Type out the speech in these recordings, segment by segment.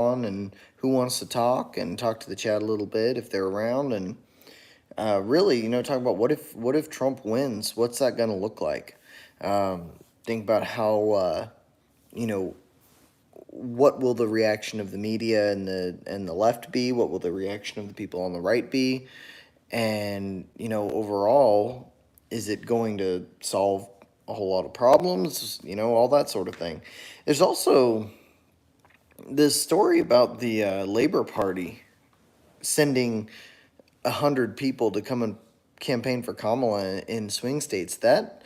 on and who wants to talk and talk to the chat a little bit if they're around and really, talk about what if Trump wins? What's that going to look like? Think about how you know what will the reaction of the media and the left be? What will the reaction of the people on the right be? And overall, is it going to solve a whole lot of problems? All that sort of thing. There's also this story about the Labor Party sending 100 people to come and campaign for Kamala in swing states. That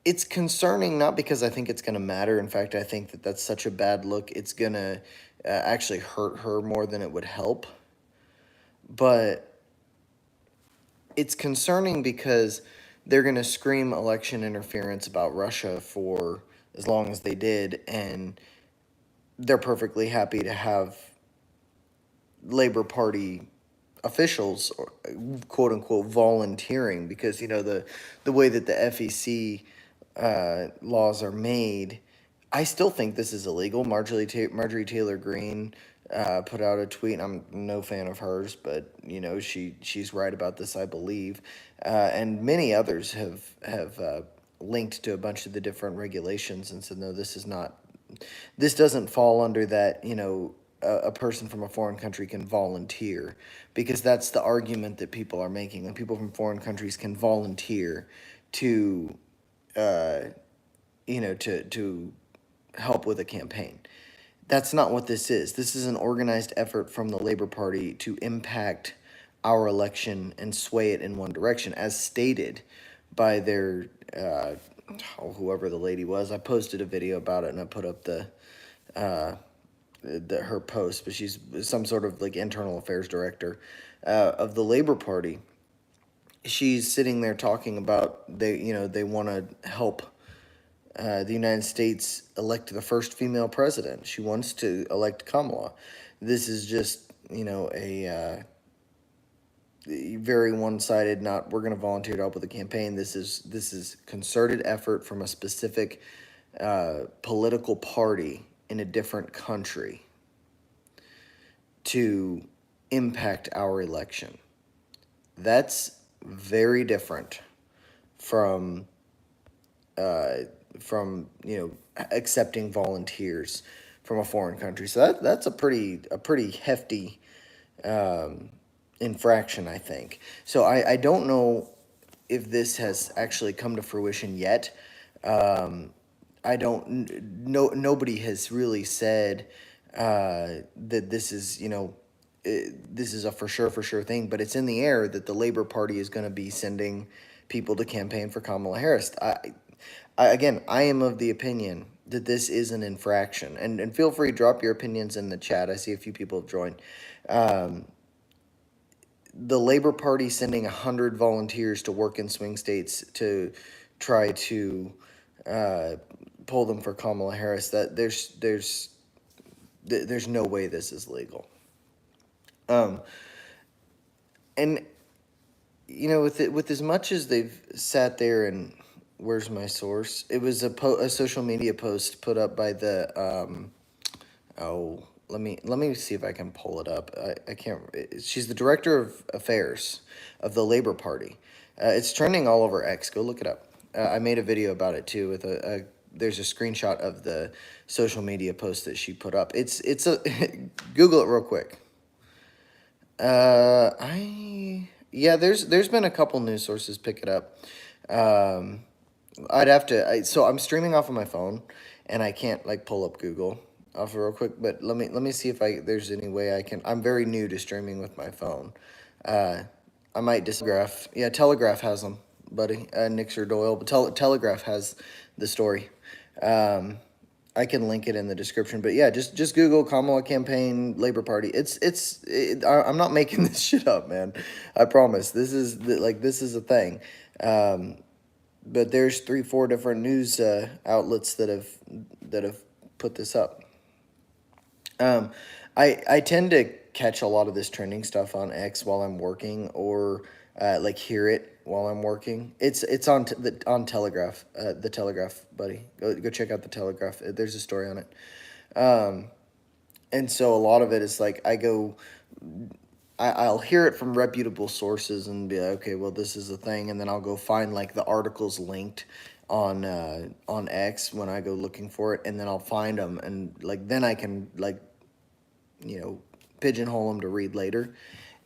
it's concerning, not because I think it's going to matter. In fact, I think that that's such a bad look. It's going to actually hurt her more than it would help. But it's concerning because they're going to scream election interference about Russia for as long as they did, and they're perfectly happy to have Labor Party officials, quote unquote, volunteering, because the way that the FEC laws are made, I still think this is illegal. Marjorie Taylor Greene put out a tweet. I'm no fan of hers, but she's right about this, I believe, and many others have linked to a bunch of the different regulations and said, no, this doesn't fall under that. A person from a foreign country can volunteer, because that's the argument that people are making. That people from foreign countries can volunteer to uh, to help with a campaign. That's not what this is. This is an organized effort from the Labor Party to impact our election and sway it in one direction, as stated by their whoever the lady was. I posted a video about it and I put up uh, her post, but she's some sort of like internal affairs director of the Labor Party. She's sitting there talking about they want to help the United States elect the first female president. She wants to elect Kamala. This is just a very one-sided. Not, we're going to volunteer to help with the campaign. This is concerted effort from a specific political party in a different country to impact our election. That's very different from accepting volunteers from a foreign country. So that's a pretty hefty infraction, I think. So I don't know if this has actually come to fruition yet. I don't no Nobody has really said that this is a for sure thing, but it's in the air that the Labor Party is going to be sending people to campaign for Kamala Harris. Again, I am of the opinion that this is an infraction, and feel free to drop your opinions in the chat. I see a few people have joined. The Labor Party sending 100 volunteers to work in swing states to try to uh, pull them for Kamala Harris. That there's no way this is legal. Um, and with as much as they've sat there and, where's my source? It was a social media post put up by the oh, let me see if I can pull it up. I can't. She's the director of affairs of the Labor Party. It's trending all over X. Go look it up. I made a video about it too. With a there's a screenshot of the social media post that she put up. It's a Google it real quick. There's been a couple news sources pick it up. Um, I'd have to. So I'm streaming off of my phone, and I can't like pull up Google off real quick. But let me see if there's any way I can. I'm very new to streaming with my phone. Uh, I might just Telegraph. Yeah, Telegraph has them, buddy. Nixer Doyle, but Telegraph has the story. Um, I can link it in the description. But yeah, just Google Kamala campaign Labor Party. I'm not making this shit up, man. I promise. This is a thing. Um, but there's 3, 4 different news outlets that have put this up. Um, I tend to catch a lot of this trending stuff on X while I'm working, or like hear it while I'm working. It's on Telegraph, the Telegraph, buddy. Go check out the Telegraph. There's a story on it. Um, And so a lot of it is like I'll hear it from reputable sources and be like, okay, well, this is a thing, and then I'll go find like the articles linked on X when I go looking for it, and then I'll find them, and like then I can like pigeonhole them to read later.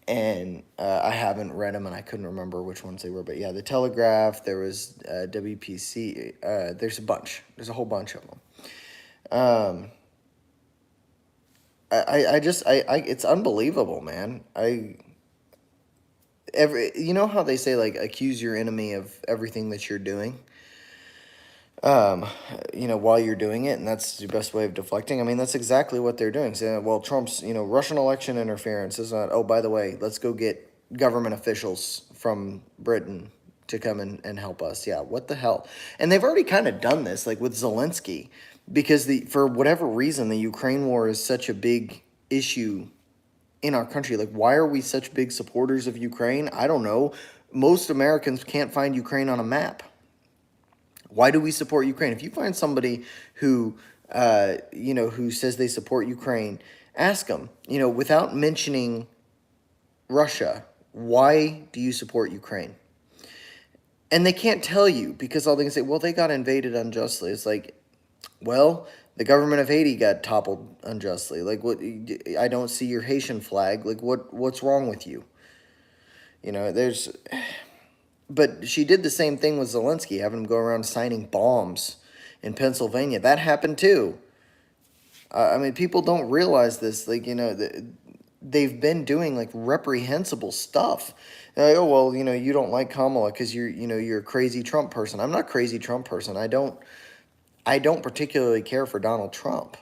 And I haven't read them, and I couldn't remember which ones they were. But yeah, the Telegraph. There was WPC. There's a bunch. There's a whole bunch of them. Um, it's unbelievable, man. You know how they say like accuse your enemy of everything that you're doing, um, while you're doing it, and that's the best way of deflecting. I mean, that's exactly what they're doing. Saying, well, Trump's, Russian election interference is not. Oh, by the way, let's go get government officials from Britain to come and help us. Yeah, what the hell? And they've already kind of done this, like with Zelensky, because for whatever reason, the Ukraine war is such a big issue in our country. Like, why are we such big supporters of Ukraine? I don't know. Most Americans can't find Ukraine on a map. Why do we support Ukraine? If you find somebody who, who says they support Ukraine, ask them, without mentioning Russia, why do you support Ukraine? And they can't tell you because all they can say, well, they got invaded unjustly. It's like, well, the government of Haiti got toppled unjustly. Like, what? I don't see your Haitian flag. Like, what's wrong with you? There's. But she did the same thing with Zelensky, having him go around signing bombs in Pennsylvania. That happened too. I mean, people don't realize this. Like, they've been doing like reprehensible stuff. They're like, oh well, you don't like Kamala because you're a crazy Trump person. I'm not a crazy Trump person. I don't particularly care for Donald Trump,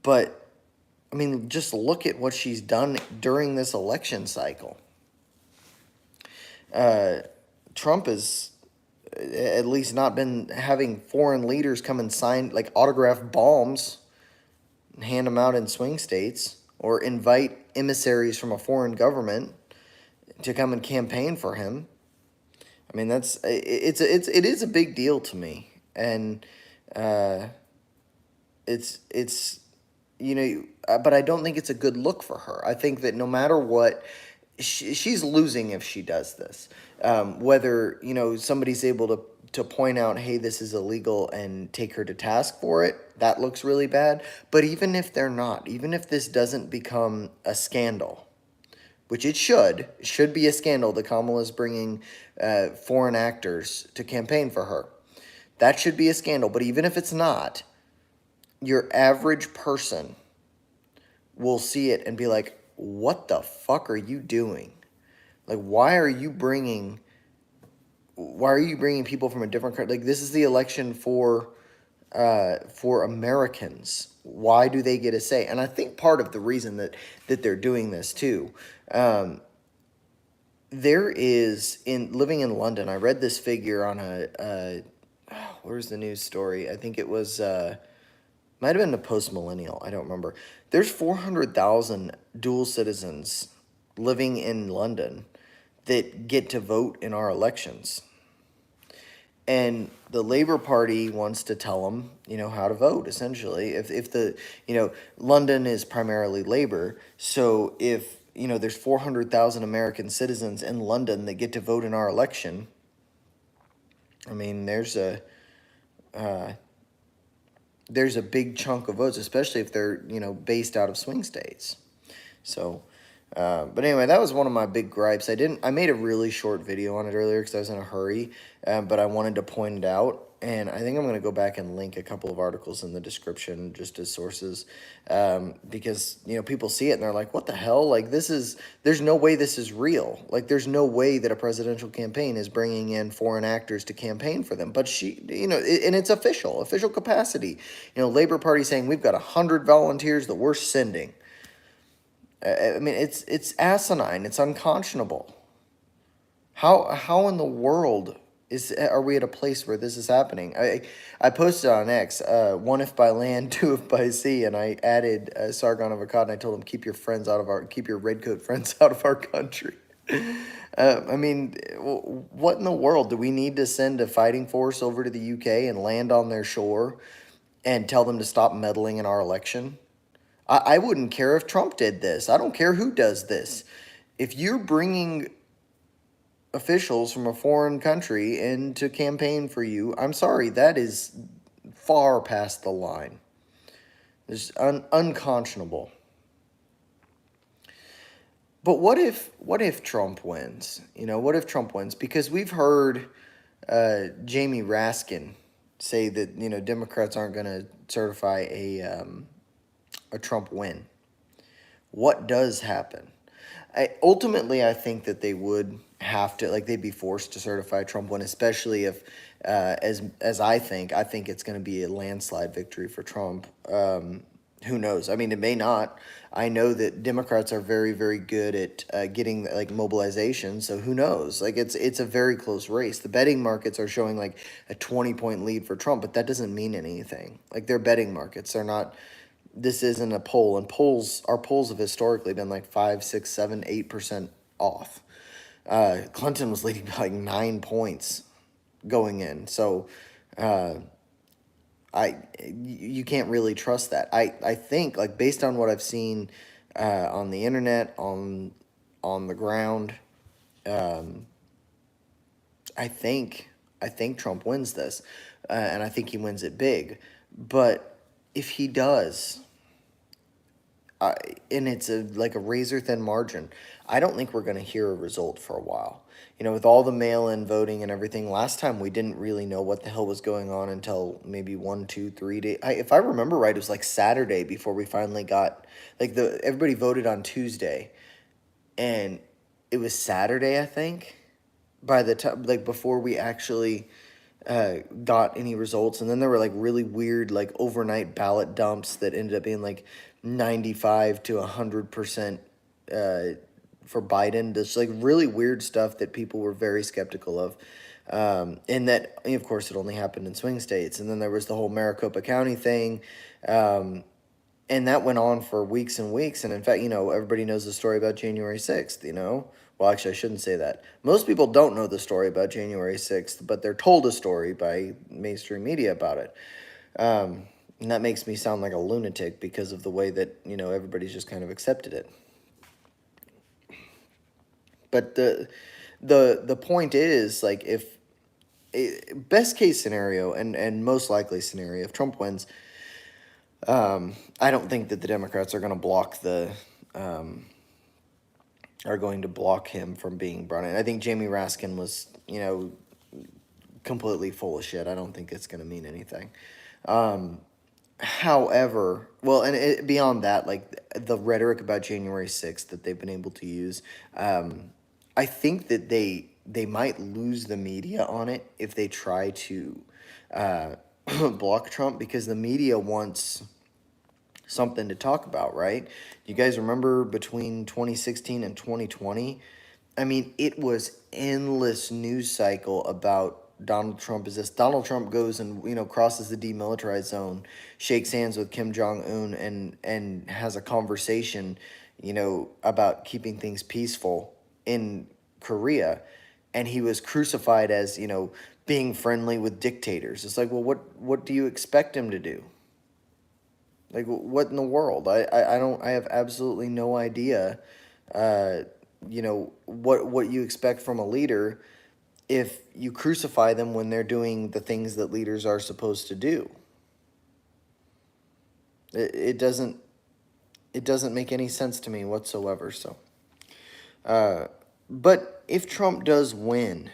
but I mean, just look at what she's done during this election cycle. Trump has at least not been having foreign leaders come and sign like autograph bombs and hand them out in swing states, or invite emissaries from a foreign government to come and campaign for him. I mean, it is a big deal to me, and uh, it's but I don't think it's a good look for her. I think that no matter what, she's losing if she does this. Whether somebody's able to point out, hey, this is illegal, and take her to task for it, that looks really bad. But even if they're not, even if this doesn't become a scandal, which it should be a scandal that Kamala's bringing foreign actors to campaign for her. That should be a scandal. But even if it's not, your average person will see it and be like, what the fuck are you doing? Like, why are you bringing people from a different country? Like, this is the election for Americans. Why do they get a say? And I think part of the reason that they're doing this too, there is in living in London. I read this figure on where's the news story? I think it was might have been the Post Millennial. I don't remember. There's 400,000 dual citizens living in London that get to vote in our elections. And the Labour Party wants to tell them, how to vote, essentially. If London is primarily Labour, so if, there's 400,000 American citizens in London that get to vote in our election, I mean, there's a big chunk of votes, especially if they're, based out of swing states. So, but anyway, that was one of my big gripes. I made a really short video on it earlier because I was in a hurry, but I wanted to point it out. And I think I'm going to go back and link a couple of articles in the description just as sources, because, people see it and they're like, what the hell? Like, there's no way this is real. Like, there's no way that a presidential campaign is bringing in foreign actors to campaign for them. But and it's official capacity. Labor Party saying we've got 100 volunteers that we're sending. I mean, it's asinine. It's unconscionable. How in the world are we at a place where this is happening? I posted on X, one if by land, two if by sea, and I added Sargon of Akkad, and I told him keep your redcoat friends out of our country. I mean, what in the world do we need to send a fighting force over to the UK and land on their shore and tell them to stop meddling in our election? I wouldn't care if Trump did this. I don't care who does this. If you're bringing officials from a foreign country in to campaign for you, I'm sorry, that is far past the line. It's unconscionable. But what if Trump wins? What if Trump wins? Because we've heard Jamie Raskin say that Democrats aren't going to certify a Trump win. What does happen? Ultimately, I think that they would have to, like, they'd be forced to certify Trump win, especially if, as I think it's going to be a landslide victory for Trump. Who knows? I mean, it may not. I know that Democrats are very, very good at getting like mobilization. So who knows? Like it's a very close race. The betting markets are showing like a 20-point lead for Trump, but that doesn't mean anything. Like they're betting markets. They're not. This isn't a poll, and our polls have historically been like 5, 6, 7, 8% off. Clinton was leading by like 9 points going in. So you can't really trust that. I think like based on what I've seen on the internet, on the ground, I think Trump wins this, and I think he wins it big. But if he does, and it's like a razor thin margin, I don't think we're going to hear a result for a while. With all the mail-in voting and everything, last time we didn't really know what the hell was going on until maybe 1, 2, 3 days. If I remember right, it was like Saturday before we finally got like everybody voted on Tuesday, and it was Saturday, I think, by the time like before we actually got any results. And then there were like really weird like overnight ballot dumps that ended up being like 95 to 100% for Biden. Just like really weird stuff that people were very skeptical of. And that, of course, it only happened in swing states. And then there was the whole Maricopa County thing. And that went on for weeks and weeks. And in fact, everybody knows the story about January 6th. Well, actually, I shouldn't say that. Most people don't know the story about January 6th, but they're told a story by mainstream media about it. And that makes me sound like a lunatic because of the way that, everybody's just kind of accepted it. But the point is, like, if best case scenario and most likely scenario, if Trump wins, I don't think that the Democrats are going to are going to block him from being brought in. I think Jamie Raskin was, completely full of shit. I don't think it's going to mean anything. However, well, and beyond that, like the rhetoric about January 6th that they've been able to use, I think that they might lose the media on it if they try to block Trump, because the media wants something to talk about, right? You guys remember between 2016 and 2020? I mean, it was endless news cycle about Donald Trump. Is this Donald Trump goes and crosses the demilitarized zone, shakes hands with Kim Jong Un, and has a conversation, about keeping things peaceful in Korea, and he was crucified as being friendly with dictators. It's like, well, what do you expect him to do? Like, what in the world? I don't. I have absolutely no idea. What you expect from a leader if you crucify them when they're doing the things that leaders are supposed to do. It doesn't make any sense to me whatsoever. So, but if Trump does win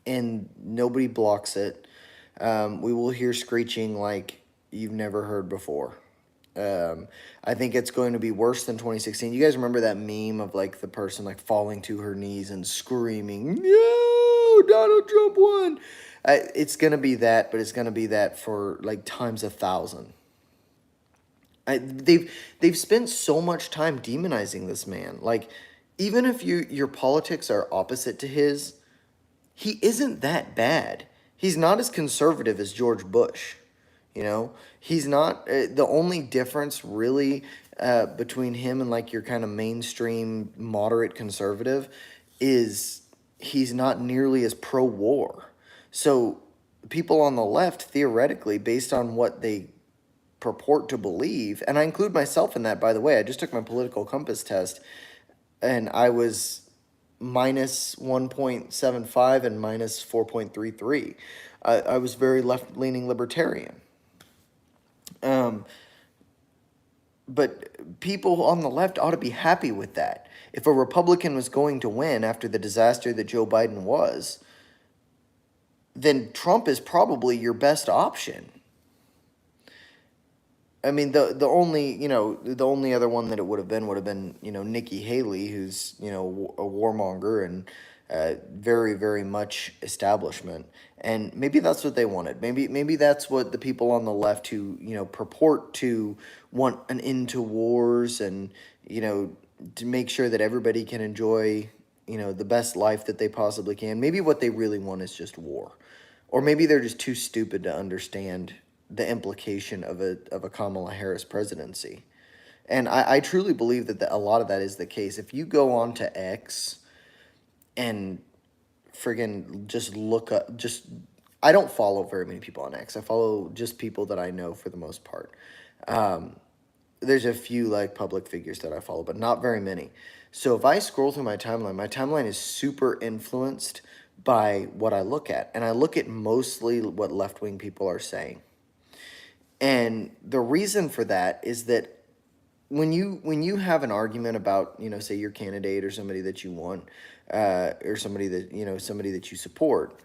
and nobody blocks it, we will hear screeching like you've never heard before. I think it's going to be worse than 2016. You guys remember that meme of like the person like falling to her knees and screaming, "No, Donald Trump won." It's gonna be that, but it's gonna be that for like times 1,000. They've spent so much time demonizing this man. Like, even if your politics are opposite to his, he isn't that bad. He's not as conservative as George Bush. He's not. The only difference really between him and like your kind of mainstream moderate conservative is he's not nearly as pro-war. So people on the left, theoretically, based on what they purport to believe, and I include myself in that, by the way. I just took my political compass test, and I was minus 1.75 and minus 4.33. I was very left-leaning libertarian. Um, but people on the left ought to be happy with that. If a Republican was going to win after the disaster that Joe Biden was, then Trump is probably your best option. I mean, the only, the only other one that it would have been, Nikki Haley, who's, a warmonger and very, very much establishment. And maybe that's what they wanted. Maybe that's what the people on the left who, purport to want an end to wars and, to make sure that everybody can enjoy, the best life that they possibly can. Maybe what they really want is just war. Or maybe they're just too stupid to understand the implication of a Kamala Harris presidency. And I truly believe that a lot of that is the case. If you go on to X and friggin' just look up, I don't follow very many people on X. I follow just people that I know for the most part. There's a few like public figures that I follow, but not very many. So if I scroll through my timeline is super influenced by what I look at. And I look at mostly what left-wing people are saying. And the reason for that is that when you have an argument about, say your candidate or somebody that you want, or somebody that you support,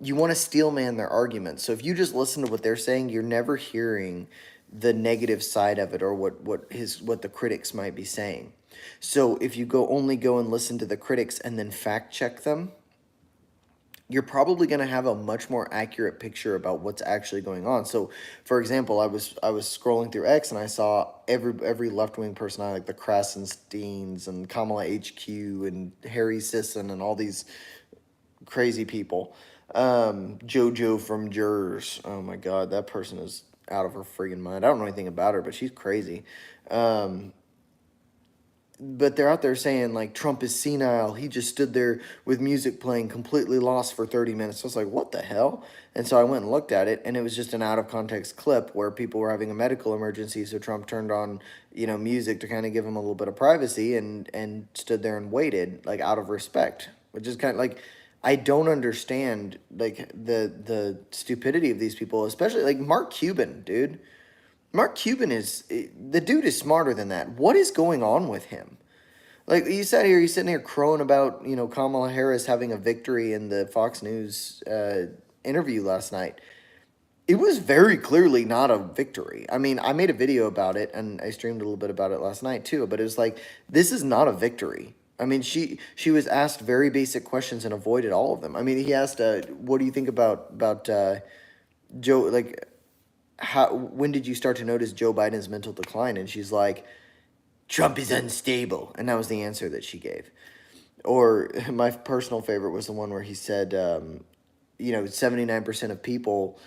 you want to steel man their argument. So if you just listen to what they're saying, you're never hearing the negative side of it or what the critics might be saying. So if you only go and listen to the critics and then fact check them, you're probably going to have a much more accurate picture about what's actually going on. So, for example, I was scrolling through X and I saw every left-wing person, like the Krasensteins and Kamala HQ and Harry Sisson and all these crazy people. JoJo from Jurors. Oh my God, that person is out of her friggin' mind. I don't know anything about her, but she's crazy. But they're out there saying, like, Trump is senile. He just stood there with music playing, completely lost for 30 minutes. So I was like, what the hell? And so I went and looked at it, and it was just an out-of-context clip where people were having a medical emergency, so Trump turned on, music to kind of give him a little bit of privacy and stood there and waited, like, out of respect, which is kind of like, I don't understand, like, the stupidity of these people, especially, like, Mark Cuban, dude. Mark Cuban the dude is smarter than that. What is going on with him? Like, he's sitting here crowing about, Kamala Harris having a victory in the Fox News interview last night. It was very clearly not a victory. I mean, I made a video about it, and I streamed a little bit about it last night too, but it was like, this is not a victory. I mean, she was asked very basic questions and avoided all of them. I mean, he asked, what do you think about Joe, like, when did you start to notice Joe Biden's mental decline? And she's like, Trump is unstable. And that was the answer that she gave. Or my personal favorite was the one where he said, 79% of people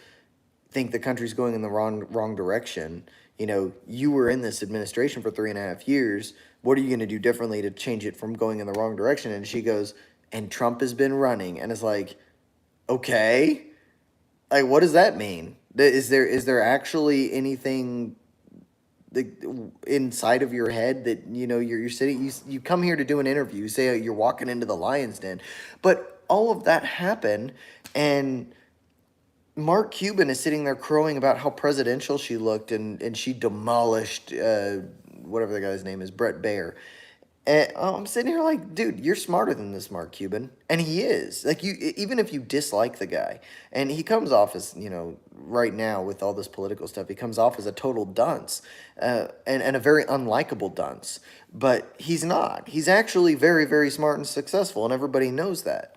think the country's going in the wrong direction. You were in this administration for 3.5 years. What are you going to do differently to change it from going in the wrong direction? And she goes, and Trump has been running. And it's like, okay, like, what does that mean? Is there actually anything inside of your head that you're sitting, you come here to do an interview, you say you're walking into the lion's den, but all of that happened, and Mark Cuban is sitting there crowing about how presidential she looked, and she demolished whatever the guy's name is, Brett Baer. And I'm sitting here like, dude, you're smarter than this, Mark Cuban. And he is. Like, even if you dislike the guy, and he comes off as, right now with all this political stuff, he comes off as a total dunce, and a very unlikable dunce. But he's not. He's actually very, very smart and successful, and everybody knows that.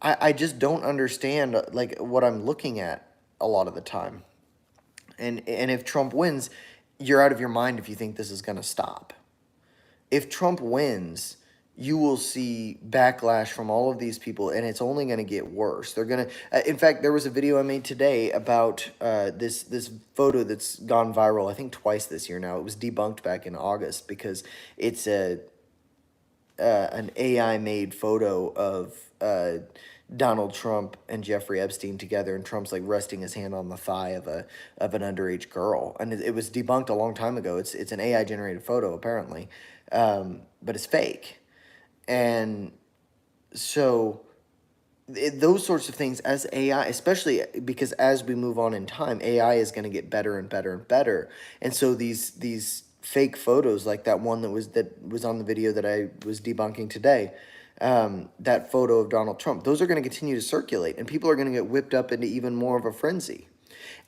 I just don't understand, like, what I'm looking at a lot of the time. And if Trump wins, you're out of your mind if you think this is going to stop. If Trump wins, you will see backlash from all of these people, and it's only going to get worse. They're going to, in fact, there was a video I made today about this photo that's gone viral, I think twice this year now. It was debunked back in August because it's an AI-made photo of Donald Trump and Jeffrey Epstein together, and Trump's like resting his hand on the thigh of an underage girl, and it was debunked a long time ago. It's an AI generated photo apparently, but it's fake, and so those sorts of things as AI, especially because as we move on in time, AI is going to get better and better and better, and so these fake photos like that was on the video that I was debunking today, that photo of Donald Trump, those are going to continue to circulate, and people are going to get whipped up into even more of a frenzy.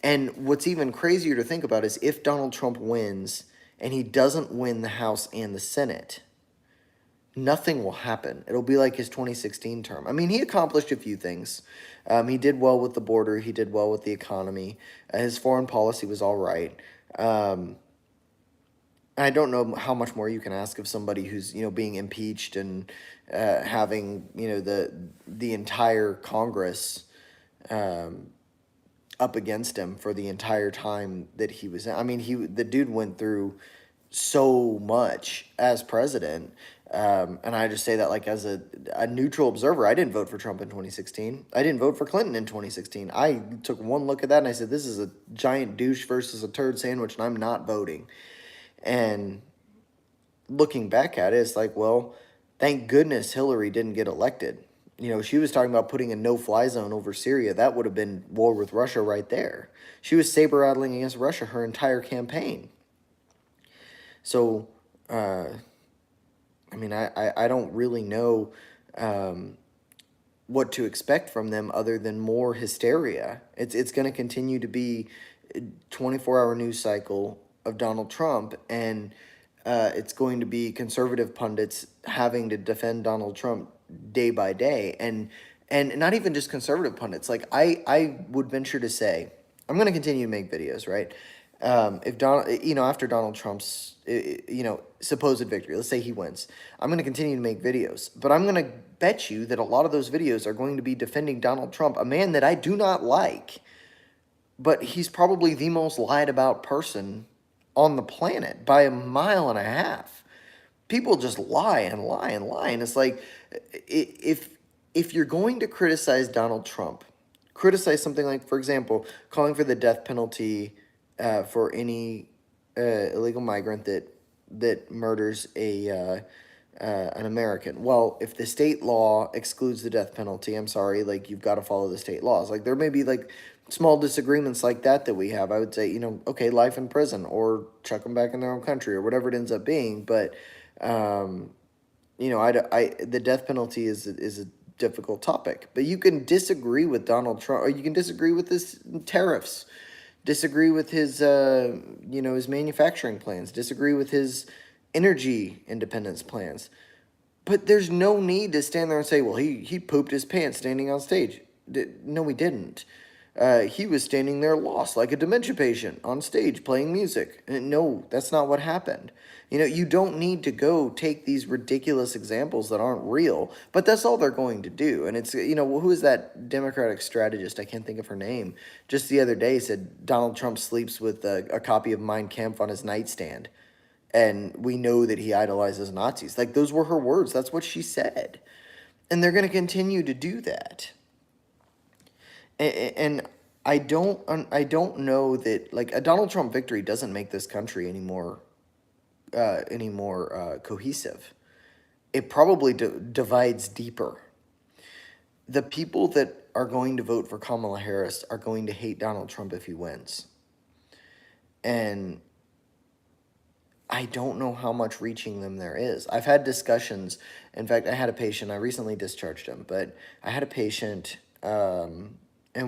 And what's even crazier to think about is if Donald Trump wins and he doesn't win the House and the Senate, nothing will happen. It'll be like his 2016 term. I mean, he accomplished a few things. He did well with the border. He did well with the economy. His foreign policy was all right. I don't know how much more you can ask of somebody who's being impeached and having the entire Congress up against him for the entire time that he was. I mean, the dude went through so much as president. And I just say that like as a neutral observer. I didn't vote for Trump in 2016. I didn't vote for Clinton in 2016. I took one look at that and I said, this is a giant douche versus a turd sandwich, and I'm not voting. And looking back at it, it's like, well, thank goodness Hillary didn't get elected. She was talking about putting a no-fly zone over Syria. That would have been war with Russia right there. She was saber-rattling against Russia her entire campaign. So, I mean, I don't really know what to expect from them other than more hysteria. It's going to continue to be a 24-hour news cycle of Donald Trump, and it's going to be conservative pundits having to defend Donald Trump day by day, and not even just conservative pundits. Like I would venture to say, I'm going to continue to make videos, right? If after Donald Trump's, supposed victory, let's say he wins, I'm going to continue to make videos, but I'm going to bet you that a lot of those videos are going to be defending Donald Trump, a man that I do not like, but he's probably the most lied about person on the planet by a mile and a half. People just lie and lie and lie, and it's like, if you're going to criticize Donald Trump, criticize something like, for example, calling for the death penalty for any illegal migrant that murders an American. Well, if the state law excludes the death penalty, I'm sorry, like you've got to follow the state laws. Like there may be like small disagreements like that we have. I would say, okay, life in prison or chuck them back in their own country or whatever it ends up being. But the death penalty is a difficult topic. But you can disagree with Donald Trump, or you can disagree with his tariffs, disagree with his his manufacturing plans, disagree with his energy independence plans. But there's no need to stand there and say, well, he pooped his pants standing on stage. No, he didn't. He was standing there lost like a dementia patient on stage playing music. No, that's not what happened. You don't need to go take these ridiculous examples that aren't real, but that's all they're going to do. And it's, who is that Democratic strategist? I can't think of her name. Just the other day said Donald Trump sleeps with a copy of Mein Kampf on his nightstand. And we know that he idolizes Nazis. Like, those were her words. That's what she said. And they're going to continue to do that. And I don't know that, like, a Donald Trump victory doesn't make this country any more cohesive. It probably divides deeper. The people that are going to vote for Kamala Harris are going to hate Donald Trump if he wins. And I don't know how much reaching them there is. I've had discussions. In fact, I had a patient. I recently discharged him, but I had a patient, and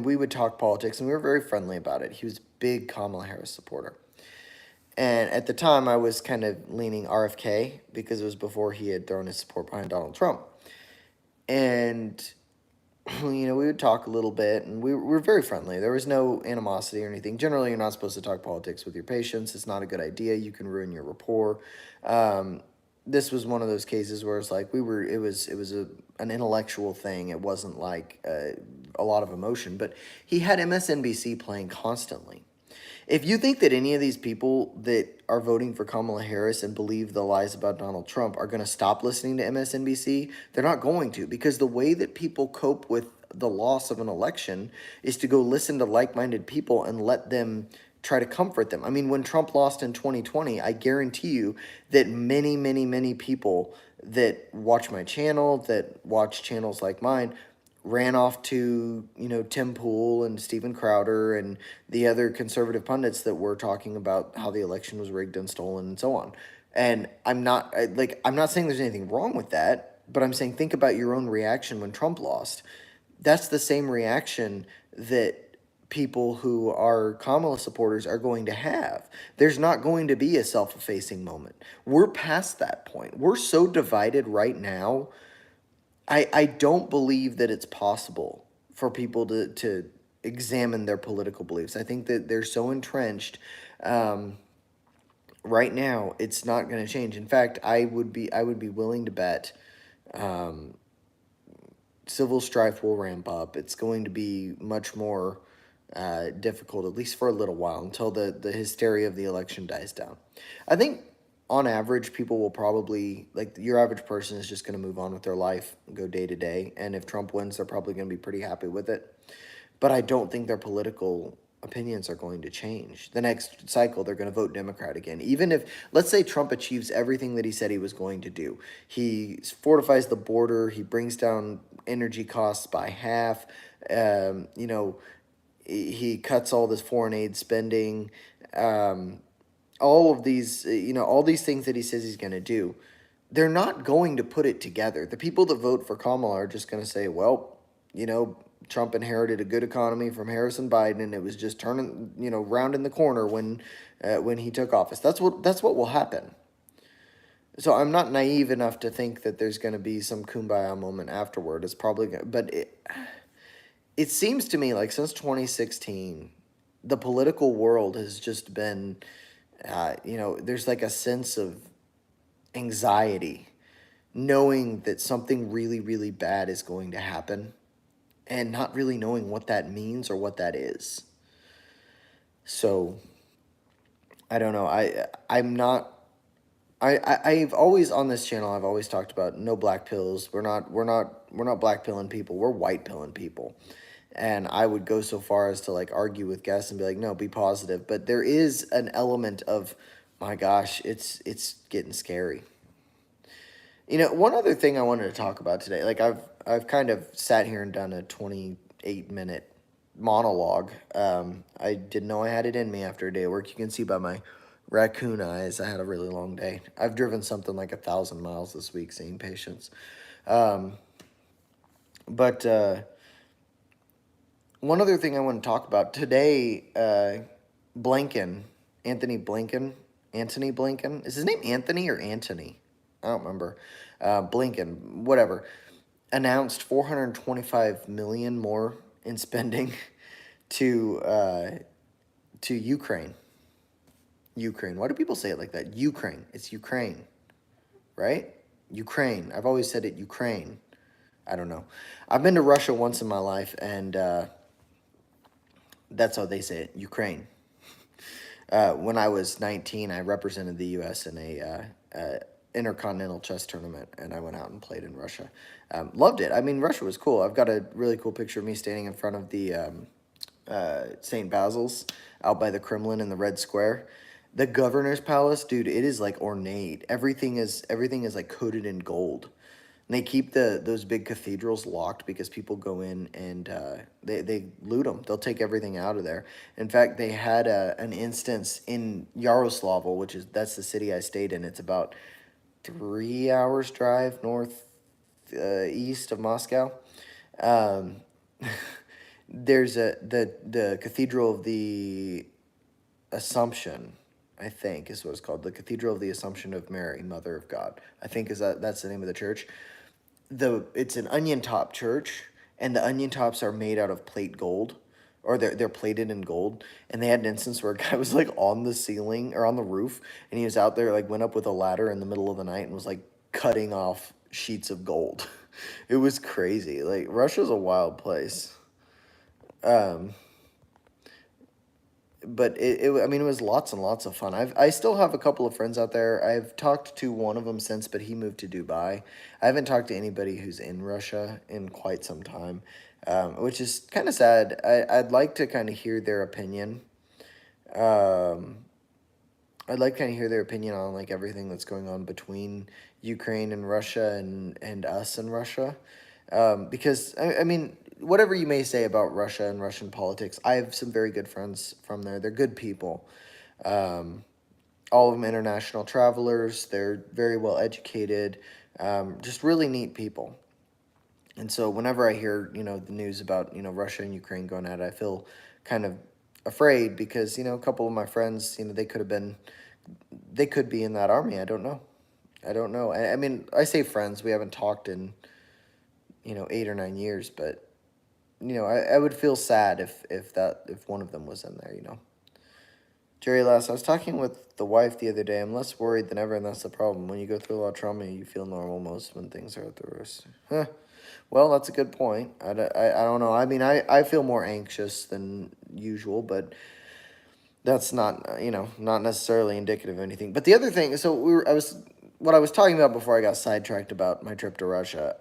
we would talk politics, and we were very friendly about it. He was a big Kamala Harris supporter. And at the time, I was kind of leaning RFK because it was before he had thrown his support behind Donald Trump. And, we would talk a little bit, and we were very friendly. There was no animosity or anything. Generally, you're not supposed to talk politics with your patients. It's not a good idea. You can ruin your rapport. This was one of those cases where it's like it was an intellectual thing. It wasn't like a lot of emotion. But he had MSNBC playing constantly. If you think that any of these people that are voting for Kamala Harris and believe the lies about Donald Trump are going to stop listening to MSNBC, they're not going to, because the way that people cope with the loss of an election is to go listen to like-minded people and let them try to comfort them. I mean, when Trump lost in 2020, I guarantee you that many, many, many people that watch my channel, that watch channels like mine, ran off to, Tim Pool and Steven Crowder and the other conservative pundits that were talking about how the election was rigged and stolen and so on. And I'm not saying there's anything wrong with that, but I'm saying think about your own reaction when Trump lost. That's the same reaction that people who are Kamala supporters are going to have. There's not going to be a self-effacing moment. We're past that point. We're so divided right now. I don't believe that it's possible for people to examine their political beliefs. I think that they're so entrenched. Right now, it's not going to change. In fact, I would be willing to bet civil strife will ramp up. It's going to be much more difficult, at least for a little while, until the hysteria of the election dies down. I think on average, people will probably, like, your average person is just going to move on with their life, go day to day. And if Trump wins, they're probably going to be pretty happy with it. But I don't think their political opinions are going to change. The next cycle, they're going to vote Democrat again. Even if, let's say, Trump achieves everything that he said he was going to do. He fortifies the border. He brings down energy costs by half. He cuts all this foreign aid spending. All of these, all these things that he says he's going to do. They're not going to put it together. The people that vote for Kamala are just going to say, well, Trump inherited a good economy from Harrison Biden, and it was just turning, round in the corner when he took office. That's what will happen. So I'm not naive enough to think that there's going to be some kumbaya moment afterward. It's probably going to, but it seems to me like since 2016, the political world has just been, there's like a sense of anxiety knowing that something really, really bad is going to happen and not really knowing what that means or what that is. So I don't know. I'm not. I've always on this channel. I've always talked about no black pills. We're not black pilling people. We're white pilling people. And I would go so far as to like argue with guests and be like, no, be positive. But there is an element of, my gosh, it's getting scary. One other thing I wanted to talk about today, like I've kind of sat here and done a 28-minute monologue. I didn't know I had it in me after a day of work. You can see by my raccoon eyes, I had a really long day. I've driven something like 1,000 miles this week seeing patients. But one other thing I want to talk about today, Anthony Blinken. Is his name Anthony or Antony? I don't remember. Blinken, whatever, announced 425 million more in spending to Ukraine. Ukraine. Why do people say it like that? Ukraine. It's Ukraine, right? Ukraine. I've always said it Ukraine. I don't know. I've been to Russia once in my life, and that's how they say it, Ukraine. When I was 19, I represented the U.S. in a intercontinental chess tournament, and I went out and played in Russia. Loved it. I mean, Russia was cool. I've got a really cool picture of me standing in front of the St. Basil's out by the Kremlin in the Red Square. The governor's palace, dude, it is like ornate. Everything is like coated in gold. And they keep those big cathedrals locked because people go in and they loot them. They'll take everything out of there. In fact, they had an instance in Yaroslavl, that's the city I stayed in. It's about 3 hours drive east of Moscow. There's the Cathedral of the Assumption, I think is what it's called. The Cathedral of the Assumption of Mary, Mother of God. I think that's the name of the church. It's an onion top church, and the onion tops are made out of plate gold, or they're plated in gold. And they had an instance where a guy was like on the ceiling or on the roof, and he was out there, like went up with a ladder in the middle of the night and was like cutting off sheets of gold. It was crazy. Like, Russia's a wild place. But I mean, it was lots and lots of fun. I still have a couple of friends out there. I've talked to one of them since, but he moved to Dubai. I haven't talked to anybody who's in Russia in quite some time. which is kind of sad. I'd like to kind of hear their opinion. Um, I'd like to kind of hear their opinion on like everything that's going on between Ukraine and Russia and us and Russia. Because I mean, whatever you may say about Russia and Russian politics, I have some very good friends from there. They're good people. Um, all of them international travelers. They're very well educated. Just really neat people. And so whenever I hear, the news about, Russia and Ukraine going at it, I feel kind of afraid because, a couple of my friends, they could be in that army. I don't know. I don't know. I mean, I say friends. We haven't talked in, 8 or 9 years, but, I would feel sad if one of them was in there. Jerry Lass, I was talking with the wife the other day. I'm less worried than ever, and that's the problem. When you go through a lot of trauma, you feel normal most when things are at the worst. Huh. Well, that's a good point. I don't know. I mean, I feel more anxious than usual, but that's not, not necessarily indicative of anything. But the other thing, so what I was talking about before I got sidetracked about my trip to Russia.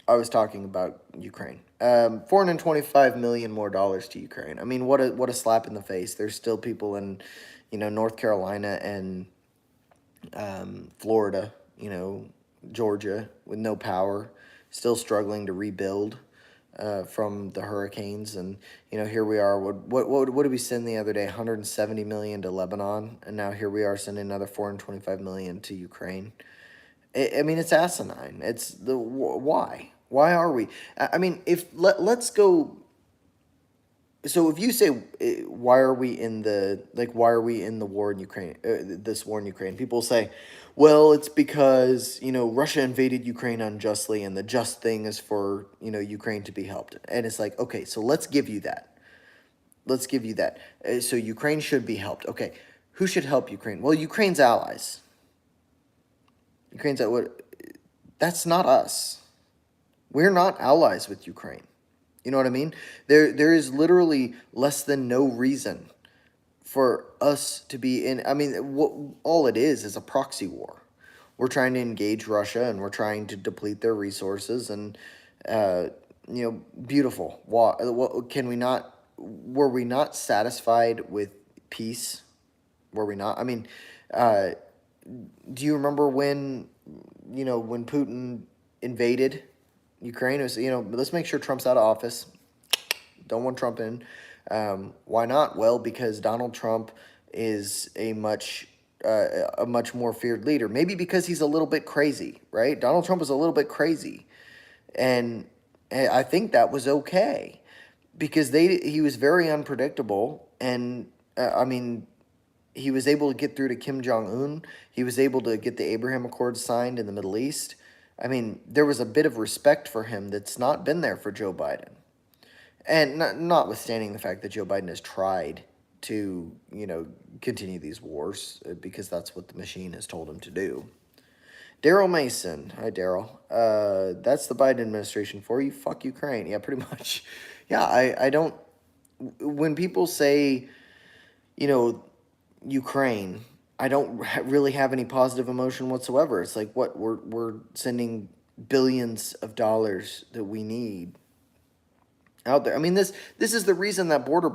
I was talking about Ukraine. 425 million more dollars to Ukraine. I mean, what a slap in the face. There's still people in, North Carolina and Florida, Georgia with no power, still struggling to rebuild from the hurricanes. And here we are. What did we send the other day? 170 million to Lebanon, and now here we are sending another 425 million to Ukraine. I mean, it's asinine. It's the why? Why are we? I mean, if let's go. So if you say why are we in the war in Ukraine, this war in Ukraine, people say, well, it's because Russia invaded Ukraine unjustly, and the just thing is for Ukraine to be helped. And it's like, okay, so let's give you that. Let's give you that. So Ukraine should be helped. Okay, who should help Ukraine? Well, Ukraine's allies. Ukraine's what? That's not us. We're not allies with Ukraine. You know what I mean? There is literally less than no reason for us to be in. I mean, what all it is a proxy war. We're trying to engage Russia and we're trying to deplete their resources and, uh, beautiful. What can we not? Were we not satisfied with peace? Were we not? I mean, uh, do you remember when Putin invaded Ukraine? It was, let's make sure Trump's out of office. Don't want Trump in. Why not? Well, because Donald Trump is a much more feared leader. Maybe because he's a little bit crazy, right? Donald Trump is a little bit crazy, and I think that was okay because he was very unpredictable, and I mean, he was able to get through to Kim Jong Un. He was able to get the Abraham Accords signed in the Middle East. I mean, there was a bit of respect for him that's not been there for Joe Biden. And notwithstanding the fact that Joe Biden has tried to, continue these wars because that's what the machine has told him to do. Daryl Mason. Hi, Daryl. That's the Biden administration for you. Fuck Ukraine. Yeah, pretty much. Yeah, I don't. When people say, you know, Ukraine, I don't really have any positive emotion whatsoever. It's like, what? We're sending billions of dollars that we need out there. I mean, this is the reason that border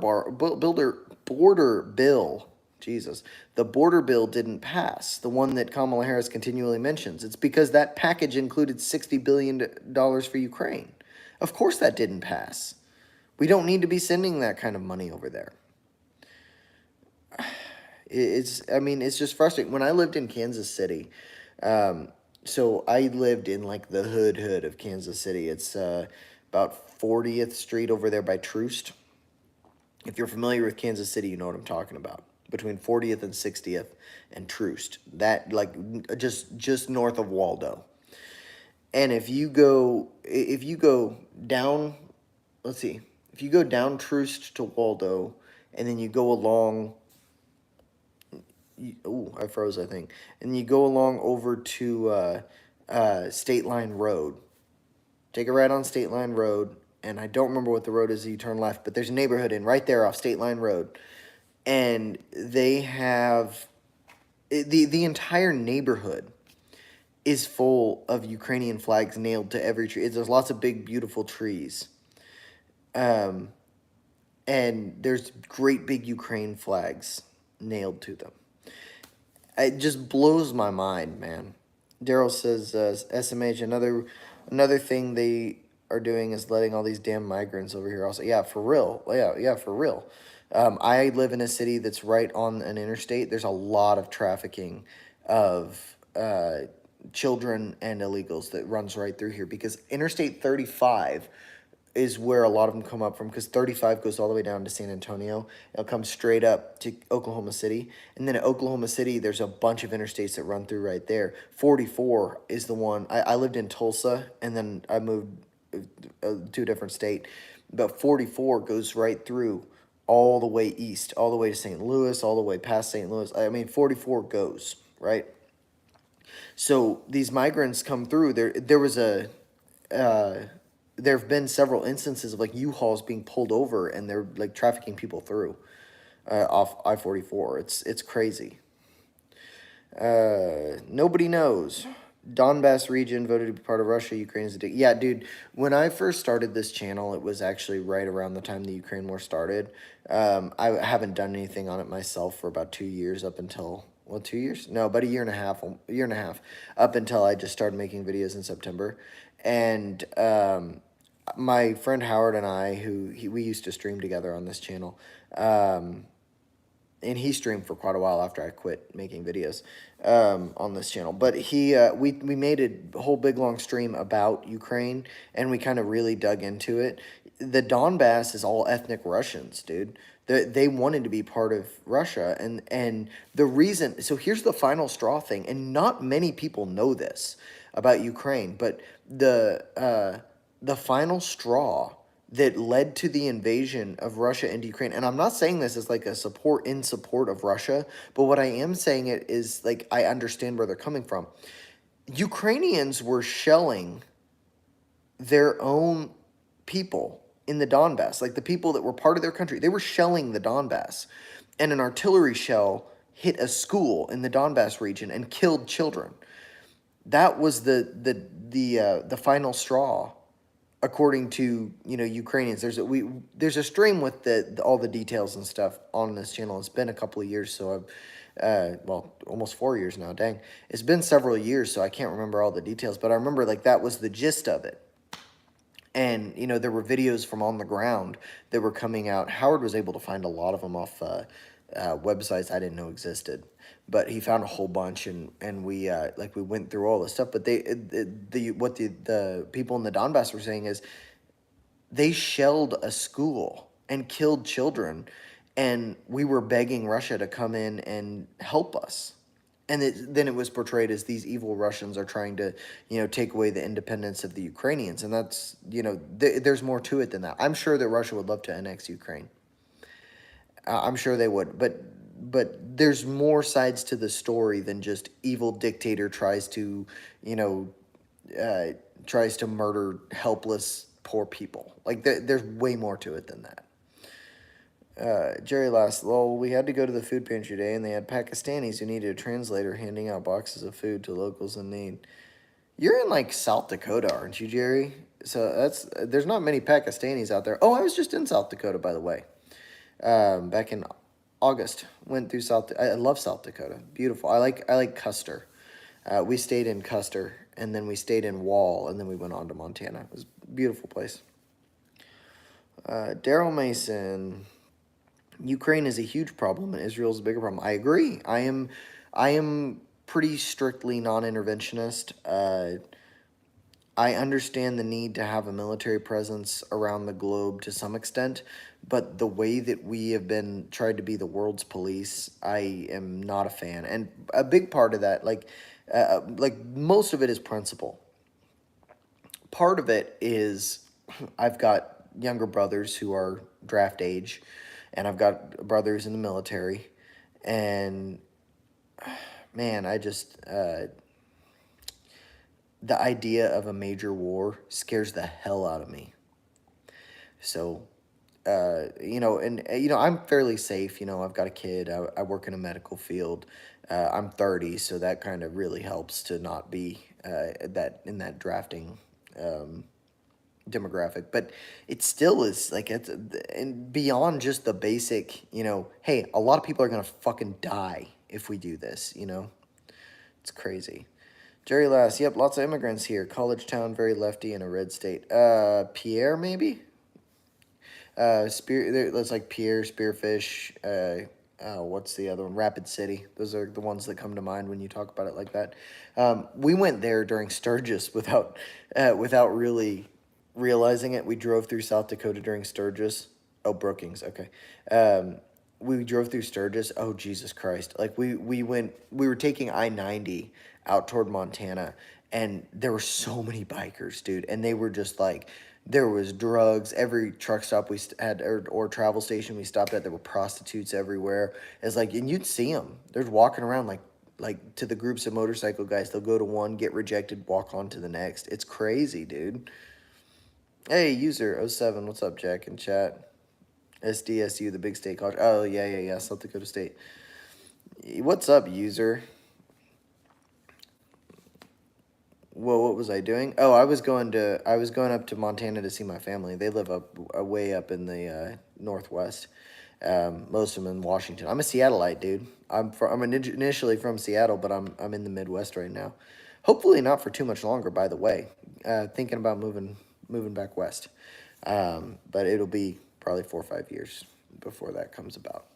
bill, Jesus, the border bill didn't pass. The one that Kamala Harris continually mentions. It's because that package included $60 billion for Ukraine. Of course, that didn't pass. We don't need to be sending that kind of money over there. I mean, it's just frustrating. When I lived in Kansas City, so I lived in like the hood of Kansas City. It's about 40th Street over there by Troost. If you're familiar with Kansas City, you know what I'm talking about. Between 40th and 60th and Troost. That like just north of Waldo. And if you go down, let's see. If you go down Troost to Waldo and then you go along I froze, I think. And you go along over to State Line Road. Take a right on State Line Road, and I don't remember what the road is. You turn left, but there's a neighborhood in right there off State Line Road, and they have the entire neighborhood is full of Ukrainian flags nailed to every tree. There's lots of big, beautiful trees. Um, and there's great big Ukraine flags nailed to them. It just blows my mind, man. Daryl says SMH another thing they are doing is letting all these damn migrants over here. Also, yeah, for real. Yeah, for real. I live in a city that's right on an interstate. There's a lot of trafficking of children and illegals that runs right through here because Interstate 35 is where a lot of them come up from because 35 goes all the way down to San Antonio. It'll come straight up to Oklahoma City. And then at Oklahoma City, there's a bunch of interstates that run through right there. 44 is the one. I lived in Tulsa and then I moved to a different state. But 44 goes right through all the way east, all the way to St. Louis, all the way past St. Louis. I mean, 44 goes, right? So these migrants come through. There was a there have been several instances of like U-Hauls being pulled over and they're like trafficking people through off I-44. It's crazy. Nobody knows. Donbass region voted to be part of Russia. Ukraine is a yeah, dude. When I first started this channel, it was actually right around the time the Ukraine war started. I haven't done anything on it myself for about 2 years up until 2 years? No, about a year and a half up until I just started making videos in September. And my friend Howard and I, we used to stream together on this channel. And he streamed for quite a while after I quit making videos on this channel. But we made a whole big long stream about Ukraine, and we kind of really dug into it. The Donbass is all ethnic Russians, dude. They wanted to be part of Russia, and the reason. So here's the final straw thing, and not many people know this about Ukraine, but the final straw that led to the invasion of Russia into Ukraine. And I'm not saying this as like a support of Russia, but what I am saying it is like I understand where they're coming from. Ukrainians were shelling their own people in the Donbass, like the people that were part of their country. They were shelling the Donbass, and an artillery shell hit a school in the Donbass region and killed children. That was the final straw, according to Ukrainians. There's a stream with all the details and stuff on this channel. It's been a couple of years, so I've well, almost 4 years now. Dang, it's been several years, so I can't remember all the details, but I remember like that was the gist of it. And there were videos from on the ground that were coming out. Howard was able to find a lot of them off websites I didn't know existed, but he found a whole bunch, and we we went through all this stuff. But the people in the Donbass were saying is they shelled a school and killed children, and we were begging Russia to come in and help us. And then it was portrayed as these evil Russians are trying to, take away the independence of the Ukrainians. And that's, there's more to it than that. I'm sure that Russia would love to annex Ukraine. I'm sure they would. But there's more sides to the story than just evil dictator tries to, tries to murder helpless, poor people. Like, there's way more to it than that. Jerry last, lol, we had to go to the food pantry today, and they had Pakistanis who needed a translator handing out boxes of food to locals in need. You're in, like, South Dakota, aren't you, Jerry? So there's not many Pakistanis out there. Oh, I was just in South Dakota, by the way. Back in August. Went through I love South Dakota. Beautiful. I like Custer. We stayed in Custer, and then we stayed in Wall, and then we went on to Montana. It was a beautiful place. Daryl Mason... Ukraine is a huge problem and Israel is a bigger problem. I agree. I am pretty strictly non-interventionist. I understand the need to have a military presence around the globe to some extent, but the way that we have been tried to be the world's police, I am not a fan. And a big part of that, like most of it is principle. Part of it is I've got younger brothers who are draft age, and I've got brothers in the military, and man, I just, the idea of a major war scares the hell out of me. So, I'm fairly safe. I've got a kid. I work in a medical field. I'm 30, so that kind of really helps to not be in that drafting demographic, but it still is like it's and beyond just the basic, hey, a lot of people are gonna fucking die if we do this. It's crazy. Jerry Lass, yep, lots of immigrants here. College town, very lefty in a red state. Pierre, maybe? That's like Pierre, Spearfish, what's the other one? Rapid City. Those are the ones that come to mind when you talk about it like that. We went there during Sturgis without really realizing it. We drove through South Dakota during Sturgis. Oh, Brookings. Okay. We drove through Sturgis. Oh, Jesus Christ! Like we were taking I-90 out toward Montana, and there were so many bikers, dude, and they were just like there was drugs. Every truck stop we had or travel station we stopped at, there were prostitutes everywhere. It's like, and you'd see them. They're walking around like to the groups of motorcycle guys. They'll go to one, get rejected, walk on to the next. It's crazy, dude. Hey, user07, what's up, Jack in chat? SDSU, the big state college. Oh, yeah, South Dakota State. What's up, user? Well, what was I doing? Oh, I was going up to Montana to see my family. They live way up in the Northwest. Most of them in Washington. I'm a Seattleite, dude. I'm initially from Seattle, but I'm in the Midwest right now. Hopefully not for too much longer. By the way, thinking about moving back west. But it'll be probably 4 or 5 years before that comes about.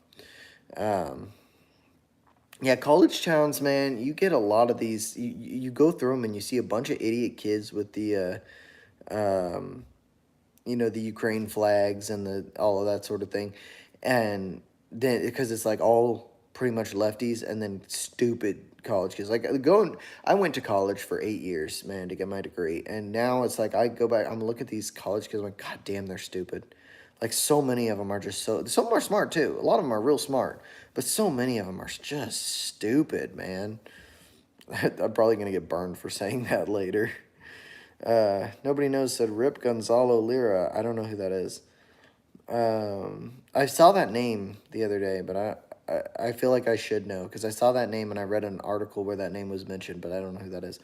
Yeah, college towns, man, you get a lot of these. You go through them and you see a bunch of idiot kids with the Ukraine flags and the all of that sort of thing, and then because it's like all pretty much lefties, and then stupid college kids I went to college for 8 years, man, to get my degree, and now it's like I go back, I'm look at these college kids, I'm like, God damn, they're stupid. Like so many of them are just some of them are smart too. A lot of them are real smart, but so many of them are just stupid, man. I'm probably gonna get burned for saying that later. Nobody knows said Rip Gonzalo Lira. I don't know who that is. I saw that name the other day, but I feel like I should know because I saw that name and I read an article where that name was mentioned, but I don't know who that is.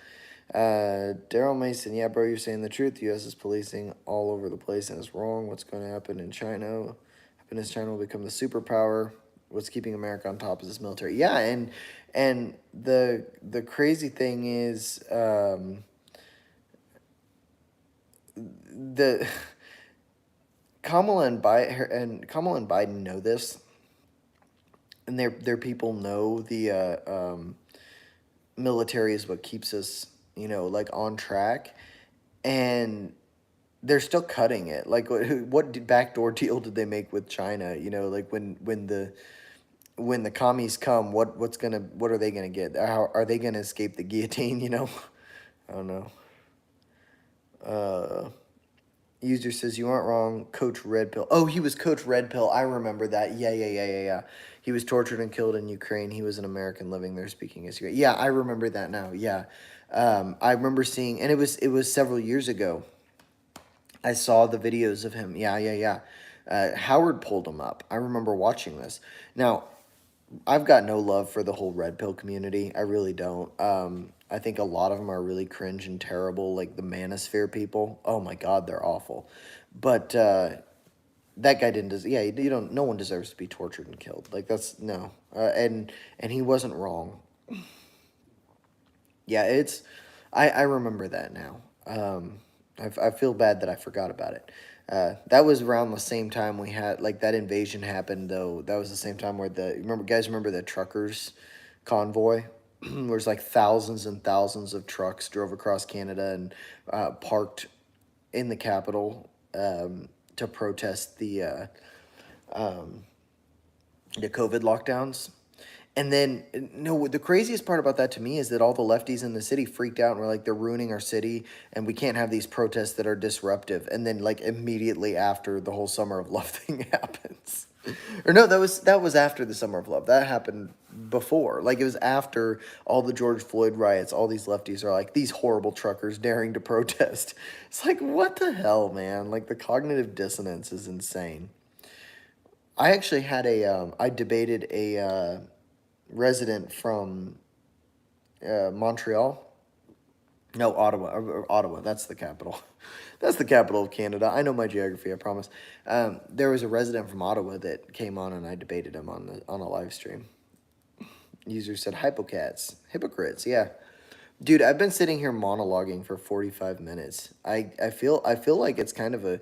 Daryl Mason, yeah, bro, you're saying the truth. The U.S. is policing all over the place and it's wrong. What's going to happen in China? Happen is China will become the superpower. What's keeping America on top is this military. Yeah, and the crazy thing is, the Kamala and Biden know this, and their people know the military is what keeps us, like on track, and they're still cutting it. Like, what backdoor deal did they make with China? Like when the commies come, what are they gonna get? How are they gonna escape the guillotine? I don't know. User says you aren't wrong. Coach Red Pill. Oh, he was Coach Red Pill. I remember that. Yeah. He was tortured and killed in Ukraine. He was an American living there, speaking his. Yeah, I remember that now. Yeah, I remember seeing, and it was several years ago. I saw the videos of him. Yeah. Howard pulled him up. I remember watching this. Now, I've got no love for the whole red pill community. I really don't. I think a lot of them are really cringe and terrible, like the Manosphere people. Oh my God, they're awful. But that guy didn't. Yeah, you don't. No one deserves to be tortured and killed. Like that's no. And he wasn't wrong. Yeah, it's. I remember that now. I feel bad that I forgot about it. That was around the same time we had like that invasion happened though. That was the same time where remember the truckers convoy? Where it's like thousands and thousands of trucks drove across Canada and parked in the capital to protest the COVID lockdowns. And then, no, the craziest part about that to me is that all the lefties in the city freaked out and were like, they're ruining our city and we can't have these protests that are disruptive. And then, like, immediately after the whole Summer of Love thing happens. Or no, that was after the Summer of Love. That happened before. Like, it was after all the George Floyd riots. All these lefties are like, these horrible truckers daring to protest. It's like, what the hell, man? Like, the cognitive dissonance is insane. I actually had I debated a resident from Montreal. No, Ottawa. Ottawa. That's the capital. That's the capital of Canada. I know my geography. I promise. There was a resident from Ottawa that came on, and I debated him on a live stream. User said hypocrites. Yeah, dude. I've been sitting here monologuing for 45 minutes. I feel like it's kind of a.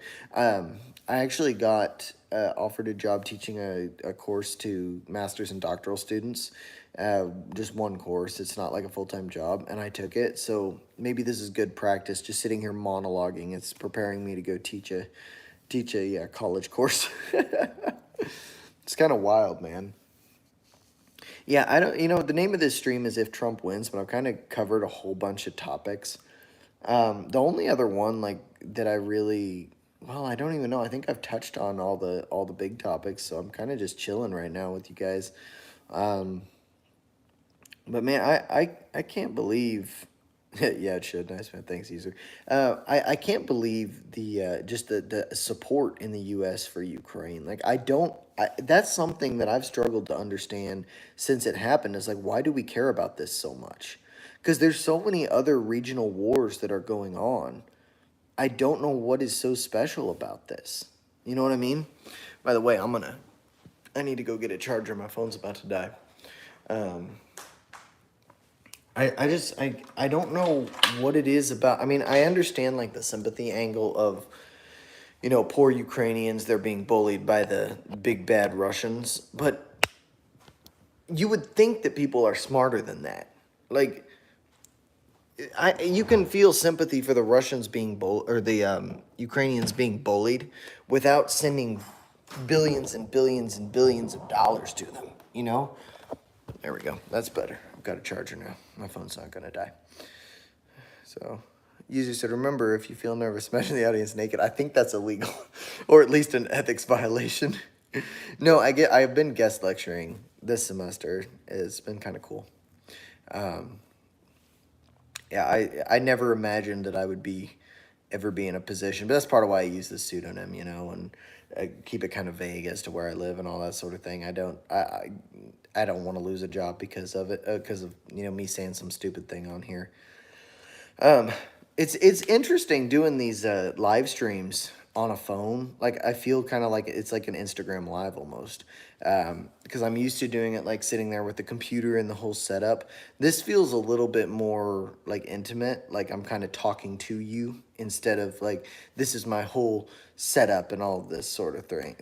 I actually got offered a job teaching a course to masters and doctoral students. Just one course. It's not like a full-time job, and I took it. So maybe this is good practice. Just sitting here monologuing. It's preparing me to go teach a college course. It's kind of wild, man. Yeah, I don't. The name of this stream is if Trump wins, but I've kind of covered a whole bunch of topics. The only other one like that I really, well, I don't even know. I think I've touched on all the big topics, so I'm kind of just chilling right now with you guys. Um, but man, I can't believe. Yeah, it should. Nice man. Thanks, user. I can't believe the just the support in the U.S. for Ukraine. Like I don't. That's something that I've struggled to understand since it happened. Is like why do we care about this so much? Because there's so many other regional wars that are going on. I don't know what is so special about this. You know what I mean? By the way, I need to go get a charger. My phone's about to die. Um, I don't know what it is about. I mean, I understand like the sympathy angle of, poor Ukrainians, they're being bullied by the big bad Russians, but you would think that people are smarter than that. Like, you can feel sympathy for the Russians being or the Ukrainians being bullied without sending billions and billions and billions of dollars to them, you know? There we go. That's better. I've got a charger now. My phone's not going to die. So, user said, remember, if you feel nervous, imagine the audience naked. I think that's illegal, or at least an ethics violation. No, I've been guest lecturing this semester. It's been kind of cool. Yeah, I never imagined that I would ever be in a position, but that's part of why I use this pseudonym, and I keep it kind of vague as to where I live and all that sort of thing. I don't want to lose a job because of it, because of me saying some stupid thing on here. Um, it's interesting doing these live streams on a phone. Like I feel kind of like it's like an Instagram live almost. Because I'm used to doing it like sitting there with the computer and the whole setup. This feels a little bit more like intimate. Like I'm kind of talking to you instead of like this is my whole setup and all of this sort of thing.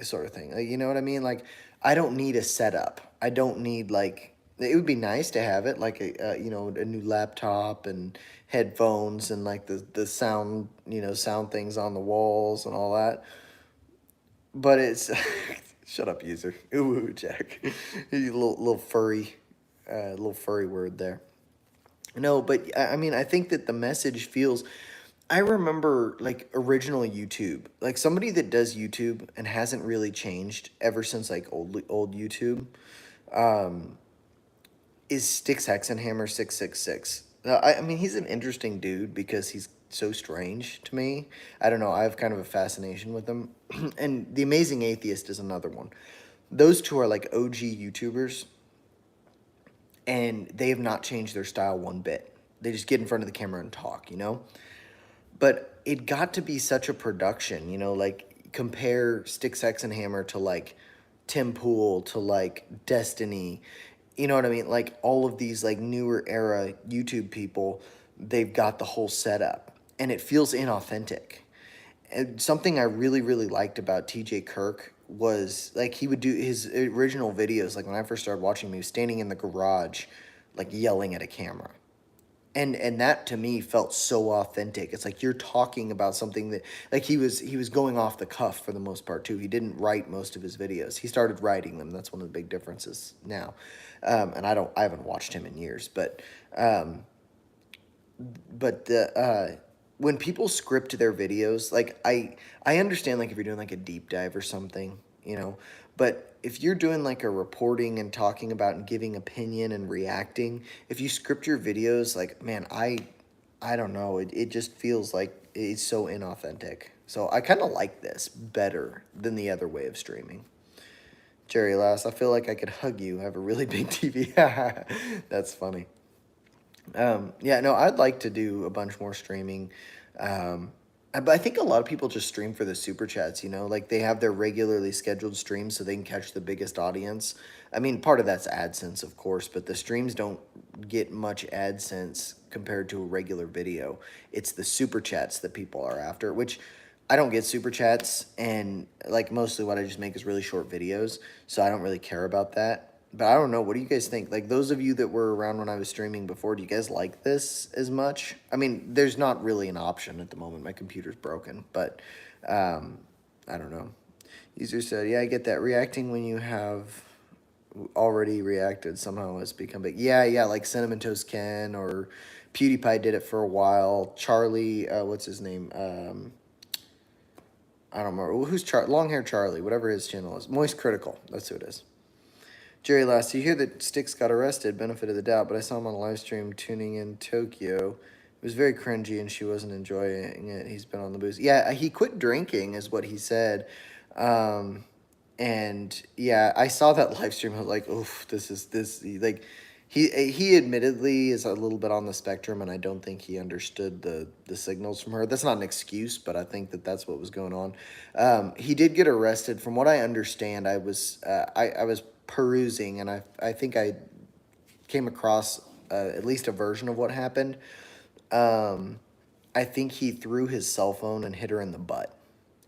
Like, you know what I mean? Like I don't need a setup. I don't need like it would be nice to have it like a new laptop and headphones and like the sound sound things on the walls and all that, but it's shut up user. Ooh, Jack. You little furry word there. No, but I mean I think that the message feels, I remember like original YouTube, like somebody that does YouTube and hasn't really changed ever since like old YouTube, um is Styx Hexenhammer 666. I mean, he's an interesting dude because he's so strange to me. I don't know. I have kind of a fascination with him. And The Amazing Atheist is another one. Those two are like OG YouTubers, and they have not changed their style one bit. They just get in front of the camera and talk. But it got to be such a production, like compare Styx Hexenhammer to like Tim Pool to like Destiny. You know what I mean? Like all of these like newer era YouTube people, they've got the whole setup and it feels inauthentic. And something I really, really liked about TJ Kirk was like he would do his original videos. Like when I first started watching him, he was standing in the garage, like yelling at a camera. And that to me felt so authentic. It's like you're talking about something that like he was going off the cuff for the most part too. He didn't write most of his videos. He started writing them. That's one of the big differences now. And I haven't watched him in years, um, but when people script their videos, like I understand like if you're doing like a deep dive or something. But if you're doing like a reporting and talking about and giving opinion and reacting, if you script your videos, like man, I don't know, it just feels like it's so inauthentic. So I kind of like this better than the other way of streaming. Jerry Lass, I feel like I could hug you. I have a really big TV. That's funny. Yeah, no, I'd like to do a bunch more streaming. But I think a lot of people just stream for the super chats, like they have their regularly scheduled streams so they can catch the biggest audience. I mean, part of that's AdSense, of course, but the streams don't get much AdSense compared to a regular video. It's the super chats that people are after, which I don't get super chats, and like mostly what I just make is really short videos, so I don't really care about that. But I don't know. What do you guys think? Like those of you that were around when I was streaming before, do you guys like this as much? I mean, there's not really an option at the moment. My computer's broken, but I don't know. User said, "Yeah, I get that. Reacting when you have already reacted somehow has become big." Yeah, yeah, like Cinnamon Toast Ken or PewDiePie did it for a while. Charlie, what's his name? I don't remember. Who's Long Hair Charlie? Whatever his channel is. Moist Critical. That's who it is. Jerry Last, you hear that Styx got arrested, benefit of the doubt, but I saw him on a live stream tuning in Tokyo. It was very cringy and she wasn't enjoying it. He's been on the booze. Yeah, he quit drinking is what he said. And yeah, I saw that live stream. I was like, oof, like he admittedly is a little bit on the spectrum, and I don't think he understood the signals from her. That's not an excuse, but I think that that's what was going on. He did get arrested. From what I understand, I was perusing, and I think I came across at least a version of what happened. I think he threw his cell phone and hit her in the butt,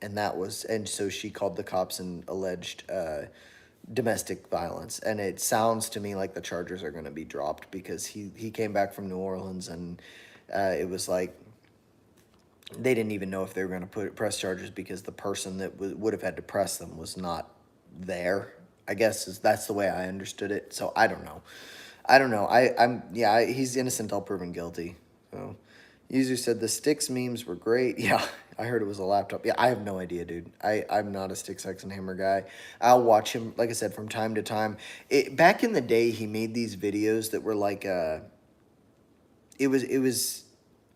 and so she called the cops and alleged domestic violence. And it sounds to me like the charges are going to be dropped because he came back from New Orleans, and it was like they didn't even know if they were going to press charges because the person that would have had to press them was not there. I guess that's the way I understood it. So I don't know. I don't know. He's innocent until proven guilty. So, user said the Sticks memes were great. Yeah, I heard it was a laptop. Yeah, I have no idea, dude. I'm not a Sticks X and Hammer guy. I'll watch him, like I said, from time to time. Back in the day, he made these videos that were like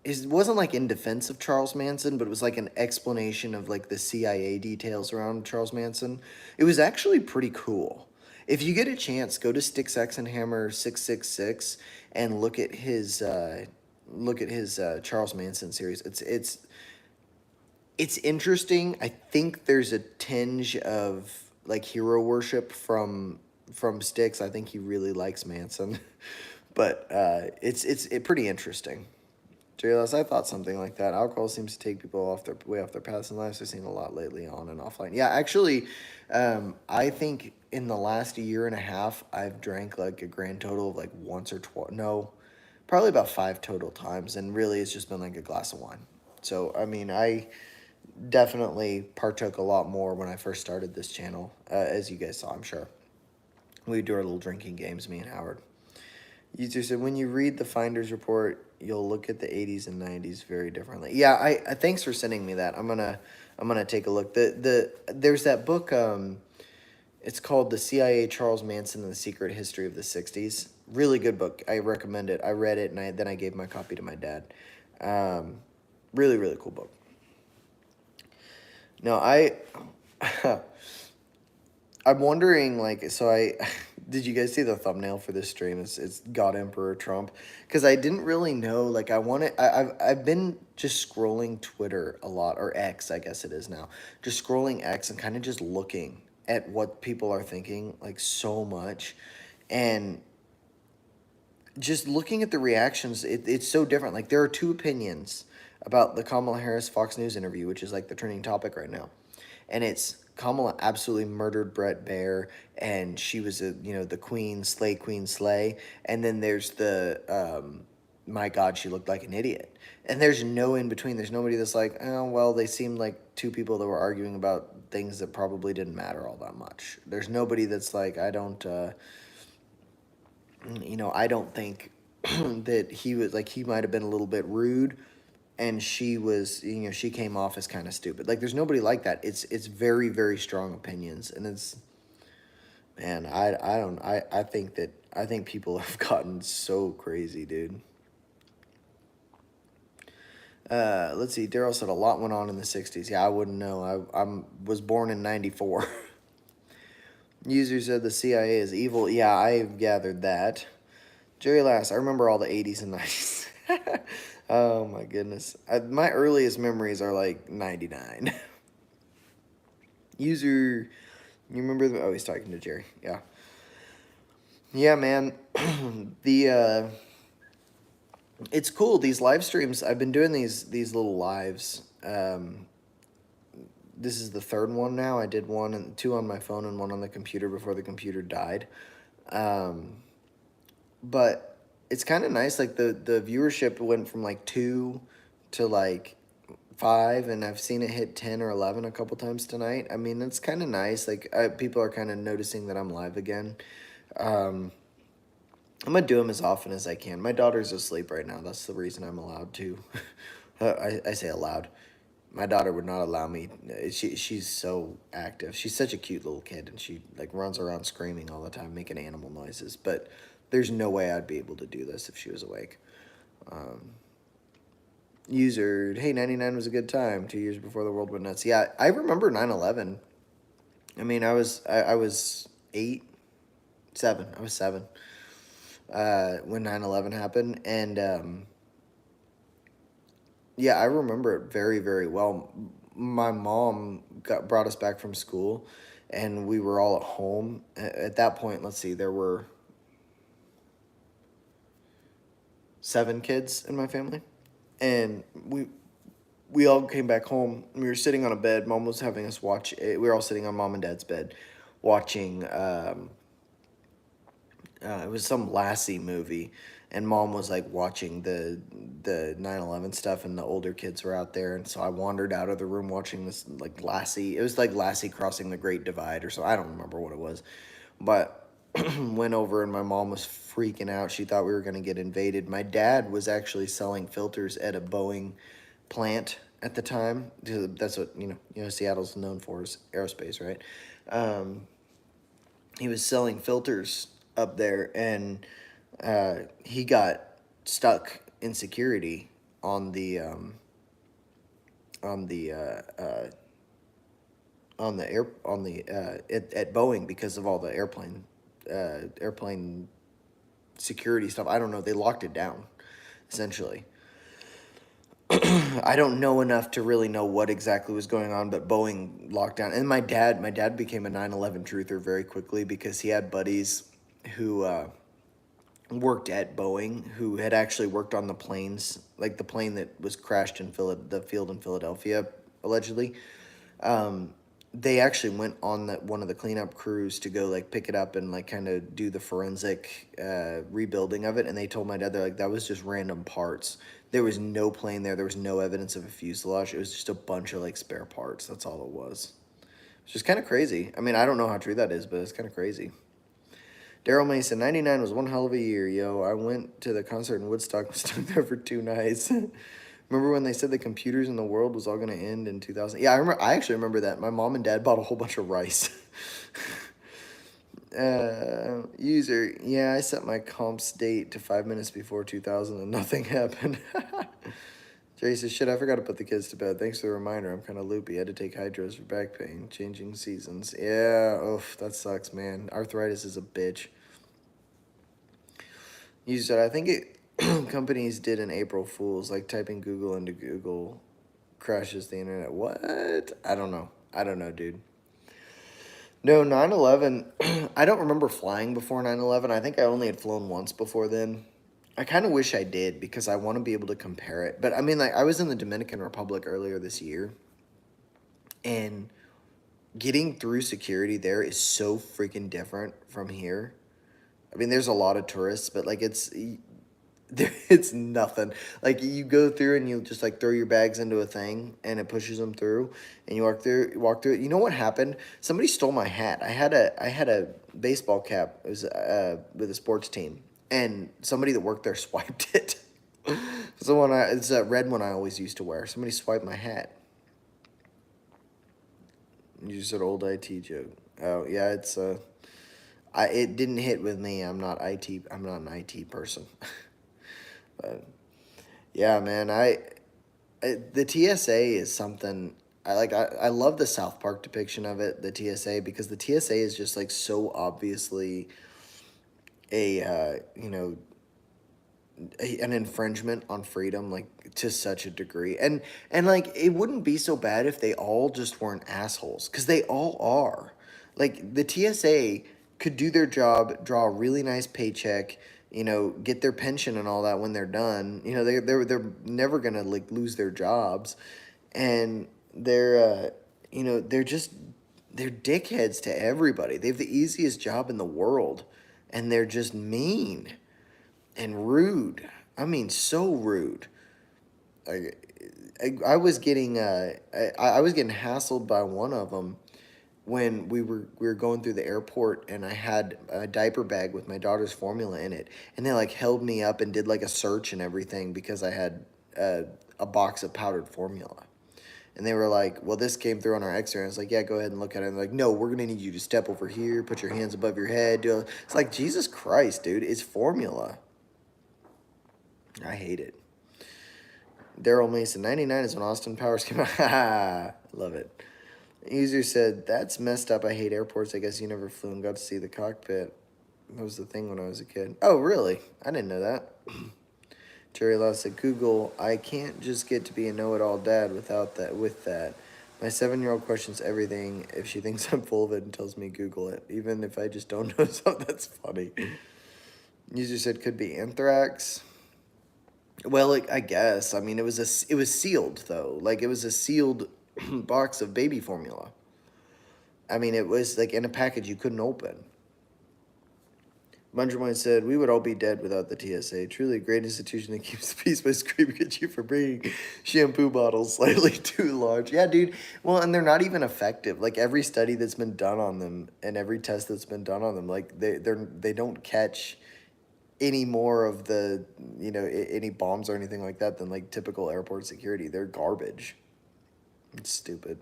it wasn't like in defense of Charles Manson, but it was like an explanation of like the CIA details around Charles Manson. It was actually pretty cool. If you get a chance, go to Sticks X and Hammer 666 and look at his Charles Manson series. It's interesting. I think there's a tinge of like hero worship from Sticks. I think he really likes Manson, but it's pretty interesting. JLS, I thought something like that. Alcohol seems to take people off their paths in life. I've seen a lot lately on and offline. Yeah, actually, I think in the last year and a half, I've drank like a grand total of like once or twice. No, probably about 5 total times, and really it's just been like a glass of wine. So I mean, I definitely partook a lot more when I first started this channel, as you guys saw, I'm sure. We do our little drinking games, me and Howard. YouTube said, when you read the Finder's report, you'll look at the 80s and 90s very differently. Yeah, I thanks for sending me that. I'm gonna take a look. There's that book. It's called The CIA, Charles Manson, and the Secret History of the 60s. Really good book. I recommend it. I read it, and then I gave my copy to my dad. Really, really cool book. No, I'm wondering, like, so I did you guys see the thumbnail for this stream? It's God Emperor Trump, because I didn't really know. Like, I've been just scrolling Twitter a lot, or X, I guess it is now. Just scrolling X and kind of just looking at what people are thinking, like so much, and just looking at the reactions, it's so different. Like, there are two opinions about the Kamala Harris Fox News interview, which is like the trending topic right now, and it's Kamala absolutely murdered Brett Baer, and she was the queen, slay, and then there's the my God, she looked like an idiot, and there's no in between. There's nobody that's like, oh well, they seemed like two people that were arguing about things that probably didn't matter all that much. There's nobody that's like, I don't think that he was like, he might have been a little bit rude, and she was, she came off as kind of stupid. Like, there's nobody like that. It's very, very strong opinions, and it's, man, I think people have gotten so crazy, dude. Let's see. Daryl said a lot went on in the 60s. Yeah, I wouldn't know. I was born in 94. User said the CIA is evil. Yeah, I've gathered that. Jerry Last. I remember all the 80s and 90s. Oh my goodness. My earliest memories are like 99. User, you remember the, oh, he's talking to Jerry. Yeah. Yeah, man. the It's cool, these live streams. I've been doing these little lives. This is the third one now. I did one and two on my phone and one on the computer before the computer died. Um, but it's kind of nice. Like the viewership went from like 2 to like 5, and I've seen it hit 10 or 11 a couple times tonight. I mean, it's kind of nice. Like people are kind of noticing that I'm live again. Um, I'm gonna do them as often as I can. My daughter's asleep right now. That's the reason I'm allowed to. I say allowed. My daughter would not allow me. She's so active. She's such a cute little kid, and she like runs around screaming all the time, making animal noises. But there's no way I'd be able to do this if she was awake. Um, User, hey, 99 was a good time. 2 years before the world went nuts. Yeah, I remember 9/11. I mean, I was 8, 7. I was 7 when 9/11 happened, and yeah, I remember it very, very well. My mom brought us back from school, and we were all at home. At that point, let's see, there were 7 kids in my family, and we all came back home. We were sitting on a bed. Mom was having us watch. We were all sitting on mom and dad's bed, watching. It was some Lassie movie, and mom was like watching the 9/11 stuff, and the older kids were out there, and so I wandered out of the room watching this like Lassie. It was like Lassie crossing the Great Divide or so. I don't remember what it was, but went over and my mom was freaking out. She thought we were gonna get invaded. My dad was actually selling filters at a Boeing plant at the time. That's what Seattle's known for is aerospace, right? Um, he was selling filters up there, and he got stuck in security on the on the uh, uh, on the at Boeing because of all the airplane security stuff. I don't know. They locked it down, essentially. I don't know enough to really know what exactly was going on, but Boeing locked down. And my dad became a 9/11 truther very quickly because he had buddies who worked at Boeing who had actually worked on the planes, like the plane that was crashed in the field in Philadelphia, allegedly. Um, they actually went on one of the cleanup crews to go like pick it up and like kind of do the forensic rebuilding of it. And they told my dad, they're like, that was just random parts. There was no plane there. There was no evidence of a fuselage. It was just a bunch of like spare parts. That's all it was. It's just kind of crazy. I mean, I don't know how true that is, but it's kind of crazy. Daryl Mason, 99 was one hell of a year, yo. I went to the concert in Woodstock and stuck there for 2 nights. Remember when they said the computers in the world was all going to end in 2000? Yeah, I actually remember that. My mom and dad bought a whole bunch of rice. User, yeah, I set my comps date to 5 minutes before 2000 and nothing happened. Jay says, shit, I forgot to put the kids to bed. Thanks for the reminder. I'm kind of loopy. I had to take hydros for back pain. Changing seasons. Yeah, oof, that sucks, man. Arthritis is a bitch. You said, I think companies did an April Fool's, like typing Google into Google crashes the internet. What? I don't know. I don't know, dude. No, 9/11, I don't remember flying before 9/11. I think I only had flown once before then. I kind of wish I did because I want to be able to compare it. But I mean, like, I was in the Dominican Republic earlier this year, and getting through security there is so freaking different from here. I mean, there's a lot of tourists, but like it's nothing. Like you go through and you just like throw your bags into a thing and it pushes them through, and you walk through it. You know what happened? Somebody stole my hat. I had a baseball cap. It was with a sports team, and somebody that worked there swiped it. It's that red one I always used to wear. Somebody swiped my hat. You just said old IT joke. Oh yeah, it didn't hit with me. I'm not IT. I'm not an IT person. But yeah, man, the TSA is something I like. I love the South Park depiction of it, the TSA, because the TSA is just like so obviously a an infringement on freedom, like, to such a degree. And like, it wouldn't be so bad if they all just weren't assholes, because they all are. Like, the TSA could do their job, draw a really nice paycheck, get their pension and all that when they're done. They're never gonna, like, lose their jobs. And they're just, they're dickheads to everybody. They have the easiest job in the world, and they're just mean and rude. I mean, so rude. I, I was getting I was getting hassled by one of them when we were going through the airport, and I had a diaper bag with my daughter's formula in it, and they like held me up and did like a search and everything because I had a box of powdered formula. And they were like, well, this came through on our X-ray. I was like, yeah, go ahead and look at it. And they're like, no, we're going to need you to step over here, put your hands above your head. It's like, Jesus Christ, dude, it's formula. I hate it. Daryl Mason, 99 is when Austin Powers came out. Love it. User said, that's messed up. I hate airports. I guess you never flew and got to see the cockpit. That was the thing when I was a kid. Oh, really? I didn't know that. Jerry Law said, Google, I can't just get to be a know-it-all dad with that. My 7-year-old questions everything if she thinks I'm full of it and tells me Google it, even if I just don't know something. That's funny. User said, could be anthrax. Well, like, I guess. I mean, it was sealed, though. Like, it was a sealed box of baby formula. I mean, it was like in a package you couldn't open. Bungerman said, we would all be dead without the TSA. Truly a great institution that keeps the peace by screaming at you for bringing shampoo bottles slightly too large. Yeah, dude. Well, and they're not even effective. Like, every study that's been done on them and every test that's been done on them, like, they don't catch any more of the, any bombs or anything like that than, like, typical airport security. They're garbage. It's stupid.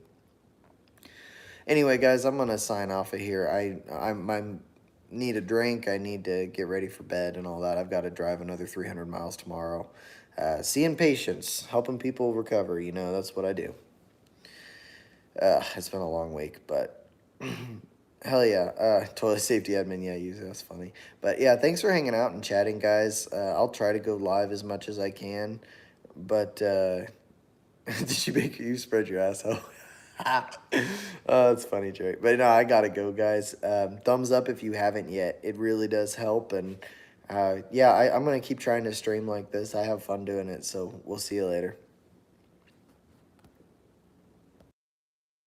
Anyway, guys, I'm gonna sign off of here. I'm need a drink. I need to get ready for bed and all that. I've got to drive another 300 miles tomorrow. Seeing patients, helping people recover. That's what I do. It's been a long week, but hell yeah. Toilet safety admin, yeah, that's funny. But yeah, thanks for hanging out and chatting, guys. I'll try to go live as much as I can, but did you make you spread your asshole? Oh, it's funny, Jerry. But no, I gotta go, guys. Thumbs up if you haven't yet. It really does help. And yeah, I'm gonna keep trying to stream like this. I have fun doing it. So we'll see you later.